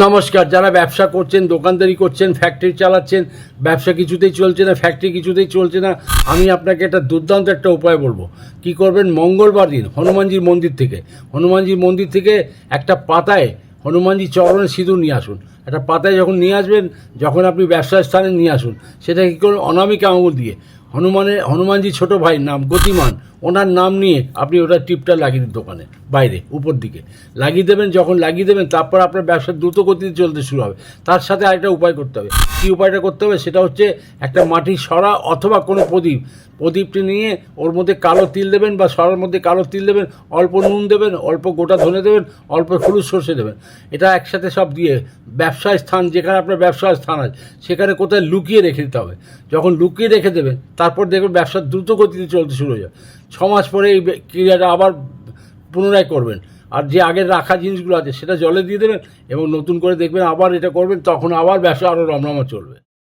নমস্কার। যারা ব্যবসা করছেন, দোকানদারি করছেন, ফ্যাক্টরি চালাচ্ছেন, ব্যবসা কিছুতেই চলছে না, ফ্যাক্টরি কিছুতেই চলছে না, আমি আপনাকে একটা দুর্দান্ত একটা উপায় বলবো। কি করবেন? মঙ্গলবার দিন হনুমানজির মন্দির থেকে একটা পাতায় হনুমানজির চরণে সিঁদুর নিয়ে আসুন। একটা পাতায় যখন নিয়ে আসবেন, যখন আপনি ব্যবসার স্থানে নিয়ে আসুন, সেটা কী করুন? অনামিকা আঙুল দিয়ে হনুমানজির ছোটো ভাই নাম গতিমান, ওনার নাম নিয়ে আপনি ওটার টিপটা লাগিয়ে দিন দোকানে বাইরে উপর দিকে লাগিয়ে দেবেন। যখন লাগিয়ে দেবেন, তারপর আপনার ব্যবসা দ্রুত গতিতে চলতে শুরু হবে। তার সাথে আরেকটা উপায় করতে হবে। কী উপায়টা করতে হবে? সেটা হচ্ছে একটা মাটির সরা অথবা কোনো প্রদীপটি নিয়ে ওর মধ্যে কালো তিল দেবেন, বা সরার মধ্যে কালো তিল দেবেন, অল্প নুন দেবেন, অল্প গোটা ধনে দেবেন, অল্প হলুদ সর্ষে দেবেন। এটা একসাথে সব দিয়ে ব্যবসায় স্থান, যেখানে আপনার ব্যবসার স্থান আছে, সেখানে কোথায় লুকিয়ে রেখে দিতে হবে। যখন লুকিয়ে রেখে দেবেন, তারপর দেখবেন ব্যবসা দ্রুত গতিতে চলতে শুরু হয়ে যাবে। 6 মাস পরে এই ক্রিয়াটা আবার পুনরায় করবেন। আর যে আগের রাখা জিনিসগুলো আছে সেটা জলে দিয়ে দেবেন, এবং নতুন করে দেখবেন আবার এটা করবেন, তখন আবার ব্যবসা আরও রমরমা চলবে।